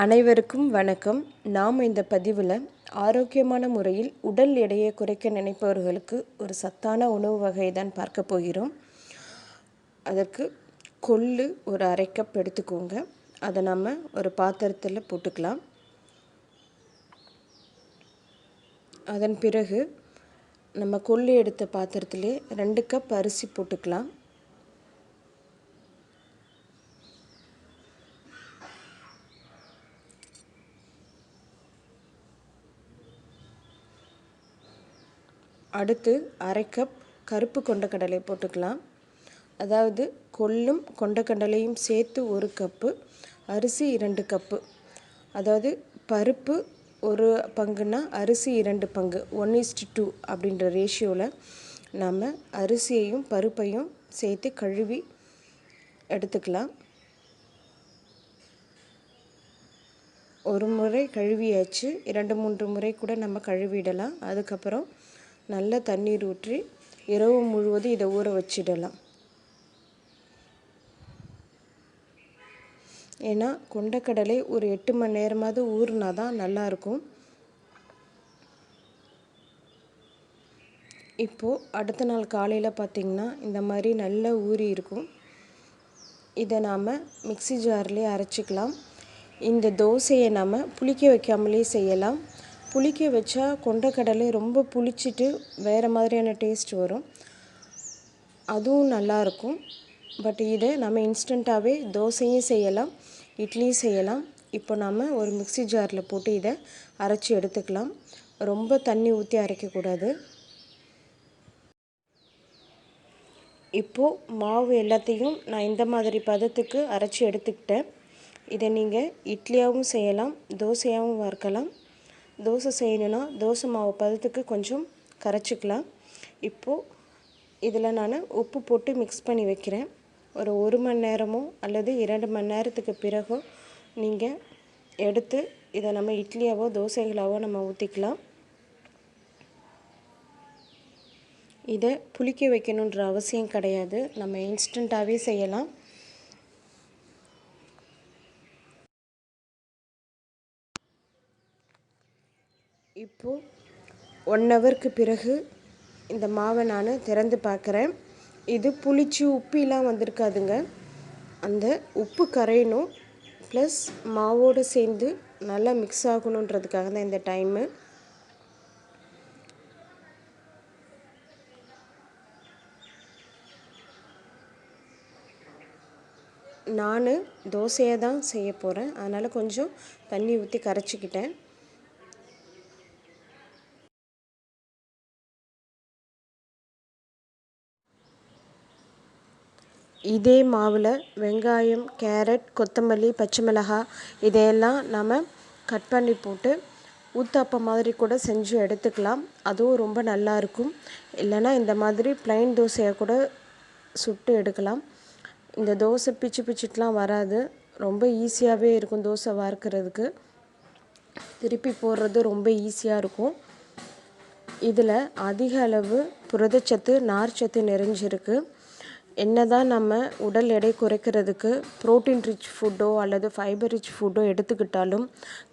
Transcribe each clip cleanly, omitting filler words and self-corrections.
அனைவருக்கும் வணக்கம். நாம் இந்த பதிவில் ஆரோக்கியமான முறையில் உடல் எடையை குறைக்க நினைப்பவர்களுக்கு ஒரு சத்தான உணவு வகையை தான் பார்க்க போகிறோம். அதற்கு கொள்ளு ஒரு 1/2 கப் எடுத்துக்கோங்க. அதை நம்ம ஒரு பாத்திரத்தில் போட்டுக்கலாம். அதன் பிறகு நம்ம கொள்ளு எடுத்த பாத்திரத்திலே 2 கப் அரிசி போட்டுக்கலாம். அடுத்து 1/2 கப் கருப்பு கொண்டக்கடலை போட்டுக்கலாம். அதாவது கொள்ளும் கொண்டக்கடலையும் சேர்த்து 1 கப்பு, அரிசி 2 கப்பு. அதாவது பருப்பு 1 பங்குனா அரிசி 2 பங்கு, 1:2 அப்படின்ற ரேஷியோவில் நம்ம அரிசியையும் பருப்பையும் சேர்த்து கழுவி எடுத்துக்கலாம். ஒரு முறை கழுவியாச்சு, 2-3 முறை கூட நம்ம கழுவிடலாம். அதுக்கப்புறம் நல்ல தண்ணீர் ஊற்றி இரவு முழுவதும் இதை ஊற வச்சிடலாம். ஏன்னா கொண்டக்கடலை ஒரு 8 மணி நேரமாவது ஊறினா தான் நல்லாயிருக்கும். இப்போது அடுத்த நாள் காலையில் பார்த்திங்கன்னா இந்த மாதிரி நல்லா ஊறி இருக்கும். இதை நாம் மிக்ஸி ஜார்லேயே அரைச்சிக்கலாம். இந்த தோசையை நம்ம புளிக்க வைக்காமலே செய்யலாம். புளிக்க வச்சா கொண்டக்கடலை ரொம்ப புளிச்சிட்டு வேறு மாதிரியான டேஸ்ட் வரும், அதுவும் நல்லாயிருக்கும். பட் இதை நம்ம இன்ஸ்டண்ட்டாகவே தோசையும் செய்யலாம், இட்லியும் செய்யலாம். இப்போ நம்ம ஒரு மிக்ஸி ஜாரில் போட்டு இதை அரைச்சி எடுத்துக்கலாம். ரொம்ப தண்ணி ஊற்றி அரைக்கக்கூடாது. இப்போது மாவு எல்லாத்தையும் நான் இந்த மாதிரி பதத்துக்கு அரைச்சி எடுத்துக்கிட்டேன். இதை நீங்கள் இட்லியாகவும் செய்யலாம், தோசையாகவும் வறுக்கலாம். தோசை செய்யணுன்னா தோசை மாவு பதத்துக்கு கொஞ்சம் கரைச்சிக்கலாம். இப்போது இதில் நான் உப்பு போட்டு மிக்ஸ் பண்ணி வைக்கிறேன். ஒரு 1 மணி நேரமோ அல்லது 2 மணி நேரத்துக்கு பிறகோ நீங்கள் எடுத்து இதை நம்ம இட்லியாவோ தோசைகளாவோ நம்ம ஊற்றிக்கலாம். இதை புளிக்க வைக்கணுன்ற அவசியம் கிடையாது, நம்ம இன்ஸ்டண்ட்டாகவே செய்யலாம். இப்போது 1 ஹவருக்கு பிறகு இந்த மாவை நான் திறந்து பார்க்குறேன். இது புளிச்சு உப்பிலாம் வந்திருக்காதுங்க. அந்த உப்பு கரையணும், ப்ளஸ் மாவோடு சேர்ந்து நல்லா மிக்ஸ் ஆகணுன்றதுக்காக தான் இந்த டைமு. நான் தோசையை தான் செய்ய போகிறேன், அதனால் கொஞ்சம் தண்ணி ஊற்றி கரைச்சிக்கிட்டேன். இதே மாவில் வெங்காயம், கேரட், கொத்தமல்லி, பச்சை மிளகாய் இதையெல்லாம் நம்ம கட் பண்ணி போட்டு ஊத்தாப்பம் மாதிரி கூட செஞ்சு எடுத்துக்கலாம். அதுவும் ரொம்ப நல்லாயிருக்கும். இல்லைன்னா இந்த மாதிரி ப்ளைன் தோசையை கூட சுட்டு எடுக்கலாம். இந்த தோசை பிச்சுட்டுலாம் வராது, ரொம்ப ஈஸியாகவே இருக்கும். தோசை வறுக்கிறதுக்கு திருப்பி போடுறது ரொம்ப ஈஸியாக இருக்கும். இதில் அதிக அளவு புரதச்சத்து, நார்ச்சத்து நிறைஞ்சிருக்கு. என்ன தான் நம்ம உடல் எடை குறைக்கிறதுக்கு ப்ரோட்டீன் ரிச் ஃபுட்டோ அல்லது ஃபைபர் ரிச் ஃபுட்டோ எடுத்துக்கிட்டாலும்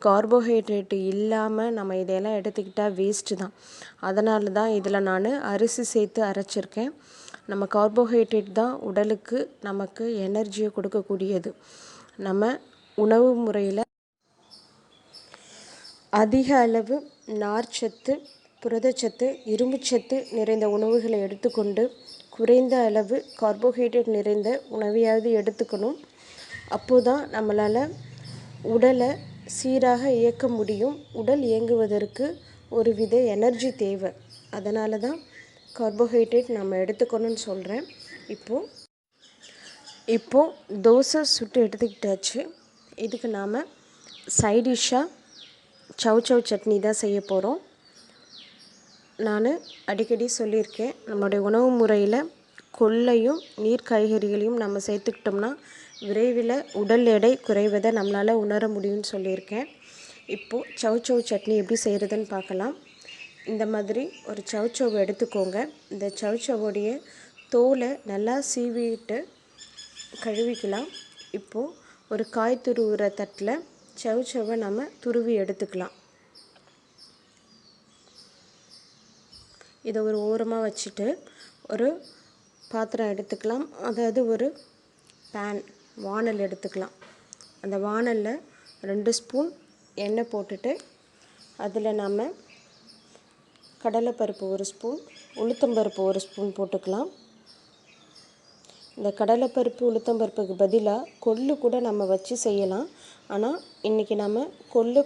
கார்போஹைட்ரேட் இல்லாமல் நம்ம இதையெல்லாம் எடுத்துக்கிட்டால் வேஸ்ட்டு தான். அதனால தான் இதில் நான் அரிசி சேர்த்து அரைச்சிருக்கேன். நம்ம கார்போஹைட்ரேட் தான் உடலுக்கு நமக்கு எனர்ஜியை கொடுக்கக்கூடியது. நம்ம உணவு முறையில் அதிக அளவு நார்ச்சத்து, புரதச்சத்து, இரும்புச்சத்து நிறைந்த உணவுகளை எடுத்துக்கொண்டு குறைந்த அளவு கார்போஹைட்ரேட் நிறைந்த உணவையாவது எடுத்துக்கணும். அப்போது தான் நம்மளால் உடலை சீராக இயக்க முடியும். உடல் இயங்குவதற்கு ஒரு வித எனர்ஜி தேவை. அதனால தான் கார்போஹைட்ரேட் நம்ம எடுத்துக்கணும்னு சொல்கிறேன். இப்போது தோசை சுட்டு எடுத்துக்கிட்டாச்சு. இதுக்கு நாம் சைடிஷ்ஷாக chow சட்னி தான் செய்ய போகிறோம். நான் அடிக்கடி சொல்லியிருக்கேன், நம்மளுடைய உணவு முறையில் கொள்ளையும் நீர் காய்கறிகளையும் நம்ம சேர்த்துக்கிட்டோம்னா விரைவில் உடல் எடை குறைவதை நம்மளால் உணர முடியும்னு சொல்லியிருக்கேன். இப்போது chow சட்னி எப்படி செய்கிறதுன்னு பார்க்கலாம். இந்த மாதிரி ஒரு chow எடுத்துக்கோங்க. இந்த chow தோலை நல்லா சீவிட்டு கழுவிக்கலாம். இப்போது ஒரு காய் துருவுற தட்டில் சவ்வை நம்ம துருவி எடுத்துக்கலாம். இதை ஒரு ஓரமாக வச்சுட்டு ஒரு பாத்திரம் எடுத்துக்கலாம். அதாவது ஒரு வானல் எடுத்துக்கலாம். அந்த வானலில் 2 ஸ்பூன் எண்ணெய் போட்டுட்டு அதில் நம்ம கடலைப்பருப்பு 1 ஸ்பூன், உளுத்தம்பருப்பு 1 ஸ்பூன் போட்டுக்கலாம். இந்த கடலைப்பருப்பு உளுத்தம்பருப்புக்கு பதிலாக கொள்ளு கூட நம்ம வச்சு செய்யலாம். ஆனால் இன்றைக்கி நம்ம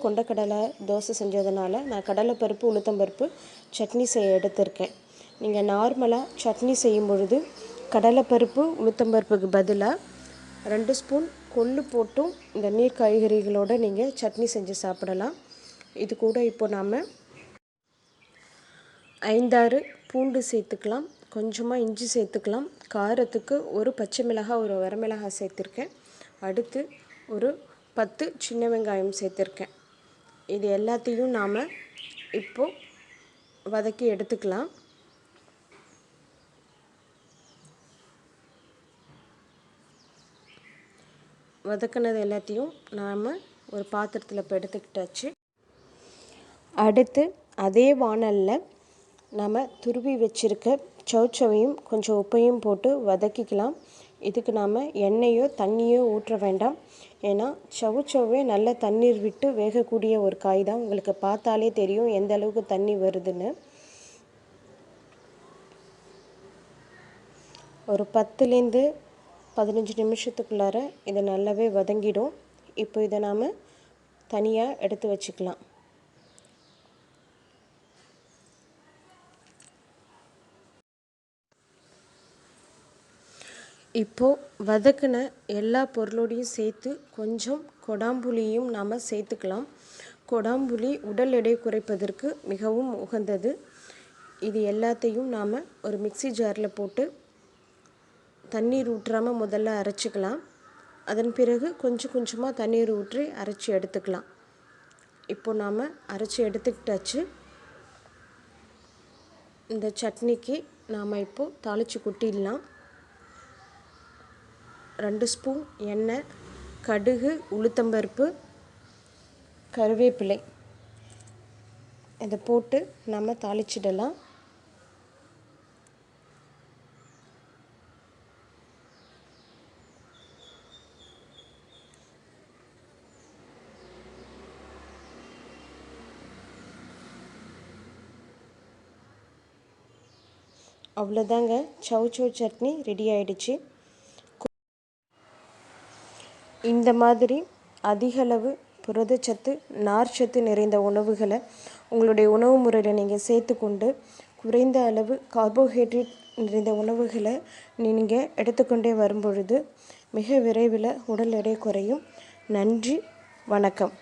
கொண்டக்கடலை தோசை செஞ்சதுனால நான் கடலைப்பருப்பு உளுத்தம்பருப்பு சட்னி செய்ய எடுத்திருக்கேன். நீங்கள் நார்மலாக சட்னி செய்யும் பொழுது கடலைப்பருப்பு உளுத்தம்பருப்புக்கு பதிலாக 2 ஸ்பூன் கொள்ளு போட்டும் இந்த நீர் காய்கறிகளோடு நீங்கள் சட்னி செஞ்சு சாப்பிடலாம். இது கூட இப்போ நாம் 5-6 பூண்டு சேர்த்துக்கலாம். கொஞ்சமாக இஞ்சி சேர்த்துக்கலாம். காரத்துக்கு ஒரு பச்சை மிளகாய், ஒரு வரமிளகாய் சேர்த்துருக்கேன். அடுத்து ஒரு 10 சின்ன வெங்காயம் சேர்த்துருக்கேன். இது எல்லாத்தையும் நாம் இப்போது வதக்கி எடுத்துக்கலாம். வதக்கினது எல்லாத்தையும் நாம் ஒரு பாத்திரத்தில் இப்போ எடுத்துக்கிட்டாச்சு. அடுத்து அதே வானலில் நம்ம துருவி வச்சுருக்க சவ்வையும் கொஞ்சம் உப்பையும் போட்டு வதக்கிக்கலாம். இதுக்கு நாம் எண்ணெயோ தண்ணியோ ஊற்ற வேண்டாம். ஏன்னா சவ்வே நல்ல தண்ணீர் விட்டு வேகக்கூடிய ஒரு காய் தான். உங்களுக்கு பார்த்தாலே தெரியும் எந்த அளவுக்கு தண்ணி வருதுன்னு. ஒரு 10லேருந்து 15 நிமிஷத்துக்குள்ளார இது நல்லாவே வதங்கிடும். இப்போ இதை நாம் தனியாக எடுத்து வச்சுக்கலாம். இப்போது வதக்கின எல்லா பொருளோடையும் சேர்த்து கொஞ்சம் கொடாம்புளியும் நாம் சேர்த்துக்கலாம். கொடாம்புளி உடல் எடை குறைப்பதற்கு மிகவும் உகந்தது. இது எல்லாத்தையும் நாம் ஒரு மிக்ஸி ஜாரில் போட்டு தண்ணீர் ஊற்றாமல் முதல்ல அரைச்சிக்கலாம். அதன் பிறகு கொஞ்சம் கொஞ்சமாக தண்ணீர் ஊற்றி அரைச்சி எடுத்துக்கலாம். இப்போ நாம் அரைச்சி எடுத்துக்கிட்டாச்சு. இந்த சட்னிக்கு நாம் இப்போது தாளித்து கொட்டிடலாம். 2 ஸ்பூன் எண்ணெய், கடுகு, உளுத்தம்பருப்பு, கருவேப்பிலை இதை போட்டு நம்ம தாளிச்சிடலாம். அவ்வளோதாங்க, சவ் சட்னி ரெடி ஆயிடுச்சு. இந்த மாதிரி அதிகளவு புரதச்சத்து, நார்ச்சத்து நிறைந்த உணவுகளை உங்களுடைய உணவு முறையில் நீங்கள் சேர்த்துக்கொண்டு குறைந்த அளவு கார்போஹைட்ரேட் நிறைந்த உணவுகளை நீங்கள் எடுத்துக்கொண்டே வரும்பொழுது மிக விரைவில் உடல் எடை குறையும். நன்றி, வணக்கம்.